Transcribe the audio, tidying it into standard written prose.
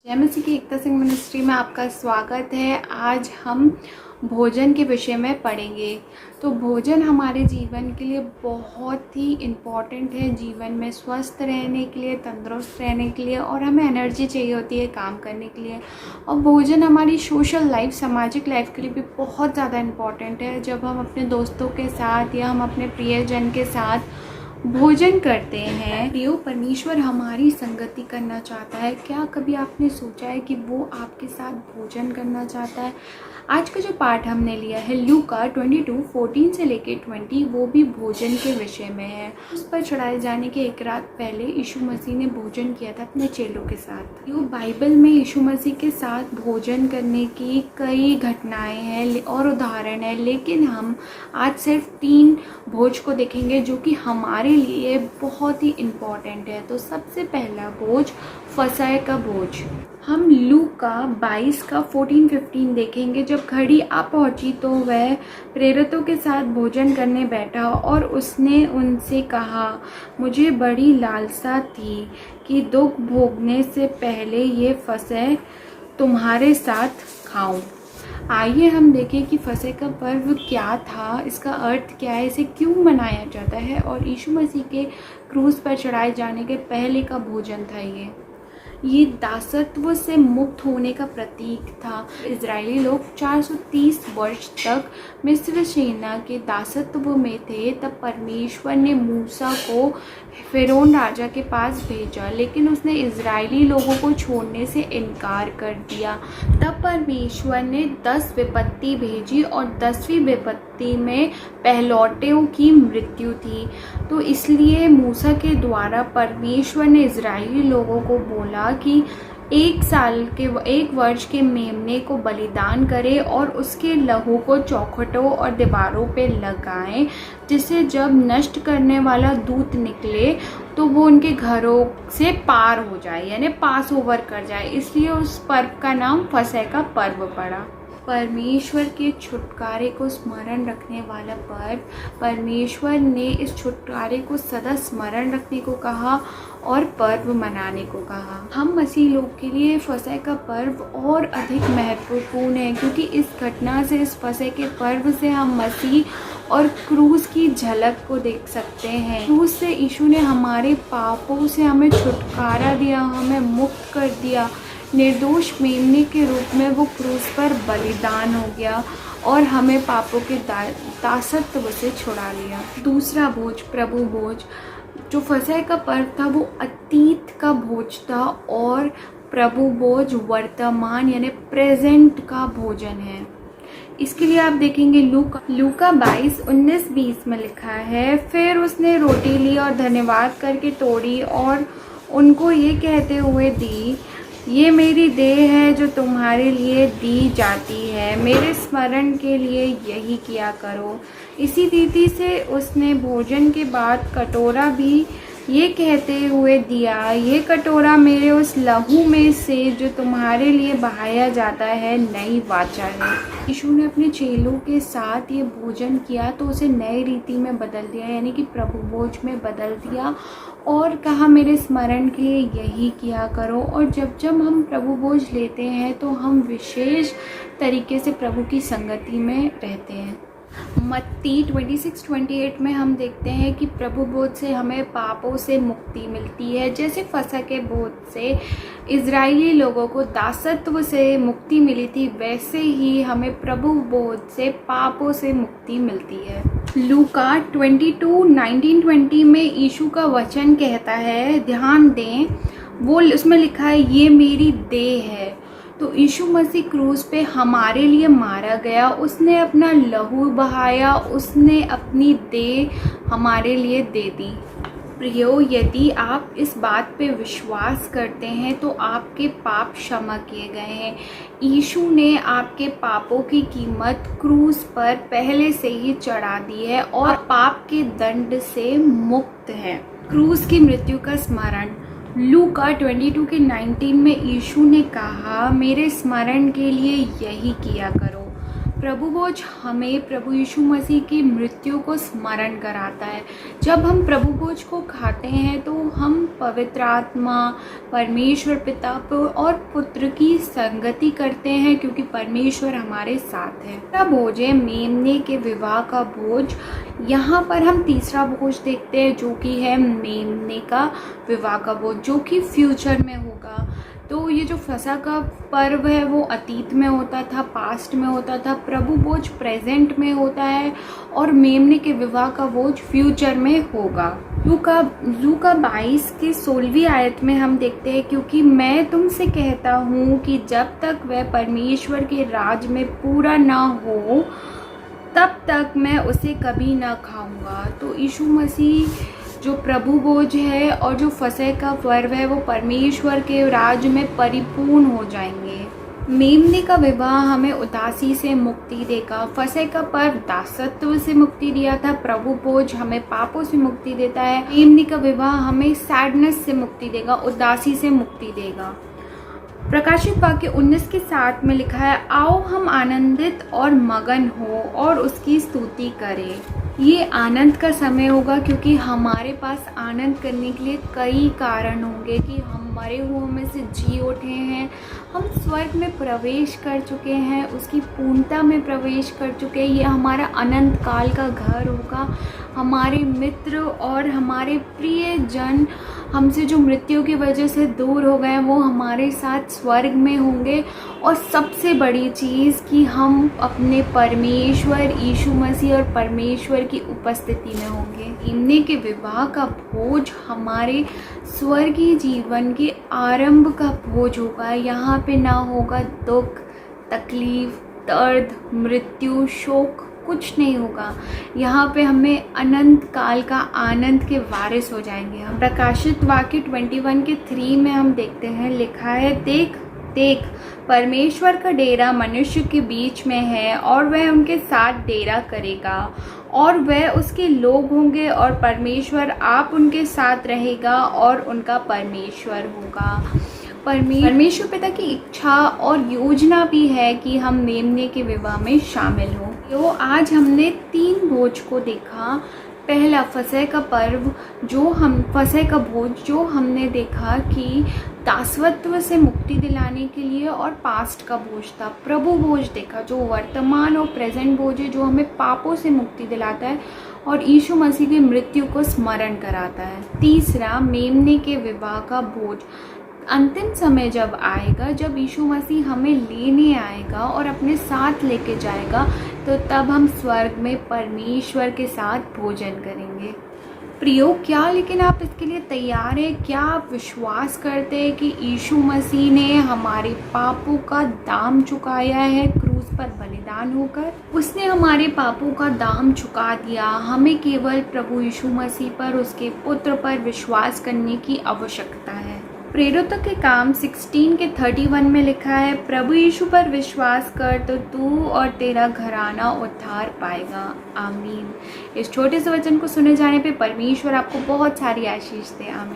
जय मसीह की एकता सिंह मिनिस्ट्री में आपका स्वागत है। आज हम भोजन के विषय में पढ़ेंगे। तो भोजन हमारे जीवन के लिए बहुत ही इम्पॉर्टेंट है, जीवन में स्वस्थ रहने के लिए, तंदुरुस्त रहने के लिए, और हमें एनर्जी चाहिए होती है काम करने के लिए। और भोजन हमारी सोशल लाइफ, सामाजिक लाइफ के लिए भी बहुत ज़्यादा इम्पॉर्टेंट है। जब हम अपने दोस्तों के साथ या हम अपने प्रियजन के साथ भोजन करते हैं, प्रियो परमेश्वर हमारी संगति करना चाहता है। क्या कभी आपने सोचा है कि वो आपके साथ भोजन करना चाहता है? आज का जो पाठ हमने लिया है लूका 22:14 से लेके 20, वो भी भोजन के विषय में है। उस पर चढ़ाए जाने के एक रात पहले यीशु मसीह ने भोजन किया था अपने चेलों के साथ। यो बाइबल में यीशु मसीह के साथ भोजन करने की कई घटनाएं हैं और उदाहरण है, लेकिन हम आज सिर्फ 3 भोज को देखेंगे जो कि हमारे लिए बहुत ही इम्पॉर्टेंट है। तो सबसे पहला भोज फसह का भोज। हम लूका 22 का 14-15 देखेंगे। जब घड़ी आ पहुंची तो वह प्रेरितों के साथ भोजन करने बैठा और उसने उनसे कहा, मुझे बड़ी लालसा थी कि दुख भोगने से पहले ये फसह तुम्हारे साथ खाऊं। आइए हम देखें कि फसह का पर्व क्या था, इसका अर्थ क्या है, इसे क्यों मनाया जाता है, और यीशु मसीह के क्रूस पर चढ़ाए जाने के पहले का भोजन था। ये दासत्व से मुक्त होने का प्रतीक था। इजरायली लोग 430 वर्ष तक मिस्र सेना के दासत्व में थे। तब परमेश्वर ने मूसा को फिरौन राजा के पास भेजा, लेकिन उसने इजरायली लोगों को छोड़ने से इनकार कर दिया। तब परमेश्वर ने 10 विपत्ति भेजी और 10वीं विपत्ति में पहलौठों की मृत्यु थी। तो इसलिए मूसा के द्वारा परमेश्वर ने इजरायली लोगों को बोला कि 1 वर्ष के मेमने को बलिदान करें और उसके लहू को चौखटों और दीवारों पे लगाएं, जिससे जब नष्ट करने वाला दूत निकले तो वो उनके घरों से पार हो जाए, यानी पास ओवर कर जाए। इसलिए उस पर्व का नाम फसह का पर्व पड़ा। परमेश्वर के छुटकारे को स्मरण रखने वाला पर्व। परमेश्वर ने इस छुटकारे को सदा स्मरण रखने को कहा और पर्व मनाने को कहा। हम मसीह लोग के लिए फसह का पर्व और अधिक महत्वपूर्ण है, क्योंकि इस घटना से, इस फसह के पर्व से हम मसीह और क्रूस की झलक को देख सकते हैं। क्रूस से यीशु ने हमारे पापों से हमें छुटकारा दिया, हमें मुक्त कर दिया। निर्दोष मेमने के रूप में वो क्रूस पर बलिदान हो गया और हमें पापों के दासत्व से छुड़ा लिया। दूसरा भोज, प्रभु भोज। जो फसह का पर्व था वो अतीत का भोज था और प्रभु भोज वर्तमान यानी प्रेजेंट का भोजन है। इसके लिए आप देखेंगे लूका 22:19-20 में लिखा है, फिर उसने रोटी ली और धन्यवाद करके तोड़ी और उनको ये कहते हुए दी, ये मेरी देह है जो तुम्हारे लिए दी जाती है, मेरे स्मरण के लिए यही किया करो। इसी रीति से उसने भोजन के बाद कटोरा भी ये कहते हुए दिया, ये कटोरा मेरे उस लहू में से जो तुम्हारे लिए बहाया जाता है नई वाचा है। यीशु ने अपने चेलों के साथ ये भोजन किया तो उसे नई रीति में बदल दिया, यानी कि प्रभु भोज में बदल दिया और कहा, मेरे स्मरण के लिए यही किया करो। और जब जब हम प्रभु भोज लेते हैं तो हम विशेष तरीके से प्रभु की संगति में रहते हैं। मत्ती 26-28 में हम देखते हैं कि प्रभु भोज से हमें पापों से मुक्ति मिलती है। जैसे फसह के भोज से इजरायली लोगों को दासत्व से मुक्ति मिली थी, वैसे ही हमें प्रभु भोज से पापों से मुक्ति मिलती है। लूका 22:19-20 में यीशु का वचन कहता है, ध्यान दें, वो उसमें लिखा है, ये मेरी देह है। तो यीशु मसीह क्रूस पे हमारे लिए मारा गया, उसने अपना लहू बहाया, उसने अपनी देह हमारे लिए दे दी। प्रियो, यदि आप इस बात पे विश्वास करते हैं तो आपके पाप क्षमा किए गए हैं। यीशु ने आपके पापों की कीमत क्रूस पर पहले से ही चढ़ा दी है और पाप के दंड से मुक्त है। क्रूस की मृत्यु का स्मरण। लूका 22:19 में यीशु ने कहा, मेरे स्मरण के लिए यही किया करो। प्रभु भोज हमें प्रभु यीशु मसीह की मृत्यु को स्मरण कराता है। जब हम प्रभु भोज को खाते हैं तो हम पवित्र आत्मा, परमेश्वर पिता और पुत्र की संगति करते हैं, क्योंकि परमेश्वर हमारे साथ है। तीसरा भोज है मेमने के विवाह का भोज। यहाँ पर हम तीसरा भोज देखते हैं जो कि है मेमने का विवाह का भोज, जो कि फ्यूचर में होगा। तो ये जो फसह का पर्व है वो अतीत में होता था, पास्ट में होता था। प्रभु भोज प्रेजेंट में होता है और मेमने के विवाह का भोज फ्यूचर में होगा। लूका 22 की 16वीं आयत में हम देखते हैं, क्योंकि मैं तुमसे कहता हूँ कि जब तक वह परमेश्वर के राज में पूरा ना हो तब तक मैं उसे कभी ना खाऊंगा। तो यीशु मसीह जो प्रभु भोज है और जो फसह का पर्व है वो परमेश्वर के राज में परिपूर्ण हो जाएंगे। मेमने का विवाह हमें उदासी से मुक्ति देगा। फसह का पर्व दासत्व से मुक्ति दिया था। प्रभु भोज हमें पापों से मुक्ति देता है। मेमने का विवाह हमें सैडनेस से मुक्ति देगा, उदासी से मुक्ति देगा। प्रकाशित वाक्य 19 के 7 में लिखा है, आओ हम आनंदित और मगन हो और उसकी स्तुति करें। ये आनंद का समय होगा, क्योंकि हमारे पास आनंद करने के लिए कई कारण होंगे कि हम मरे हुओं में से जी उठे हैं, हम स्वर्ग में प्रवेश कर चुके हैं, उसकी पूर्णता में प्रवेश कर चुके हैं। ये हमारा अनंत काल का घर होगा। हमारे मित्र और हमारे प्रिय जन हमसे जो मृत्यु की वजह से दूर हो गए वो हमारे साथ स्वर्ग में होंगे। और सबसे बड़ी चीज़ कि हम अपने परमेश्वर यीशु मसीह और परमेश्वर की उपस्थिति में होंगे। मेमने के विवाह का भोज हमारे स्वर्गीय जीवन के आरंभ का भोज होगा। यहाँ पे ना होगा दुख, तकलीफ, दर्द, मृत्यु, शोक, कुछ नहीं होगा। यहाँ पे हमें अनंत काल का आनंद के वारिस हो जाएंगे हम। प्रकाशित वाक्य 21 के 3 में हम देखते हैं, लिखा है, देख देख परमेश्वर का डेरा मनुष्य के बीच में है और वह उनके साथ डेरा करेगा और वह उसके लोग होंगे और परमेश्वर आप उनके साथ रहेगा और उनका परमेश्वर होगा। परमेश्वर पिता की इच्छा और योजना भी है कि हम मेमने के विवाह में शामिल हों। तो आज हमने 3 भोज को देखा। पहला फसह का पर्व फसह का भोज जो हमने देखा कि दासत्व से मुक्ति दिलाने के लिए, और पास्ट का भोज था। प्रभु भोज देखा जो वर्तमान और प्रेजेंट भोज है, जो हमें पापों से मुक्ति दिलाता है और यीशु मसीह की मृत्यु को स्मरण कराता है। तीसरा मेमने के विवाह का भोज अंतिम समय जब आएगा, जब यीशु मसीह हमें लेने आएगा और अपने साथ लेके जाएगा, तो तब हम स्वर्ग में परमेश्वर के साथ भोजन करेंगे। प्रियो, क्या लेकिन आप इसके लिए तैयार हैं? क्या आप विश्वास करते हैं कि यीशु मसीह ने हमारे पापों का दाम चुकाया है क्रूस पर बलिदान होकर? उसने हमारे पापों का दाम चुका दिया। हमें केवल प्रभु यीशु मसीह पर, उसके पुत्र पर विश्वास करने की आवश्यकता है। प्रेरितों के काम 16 के 31 में लिखा है, प्रभु यीशु पर विश्वास कर तो तू और तेरा घराना उद्धार पाएगा। आमीन। इस छोटे से वचन को सुने जाने पे परमेश्वर आपको बहुत सारी आशीष दे। आमीन।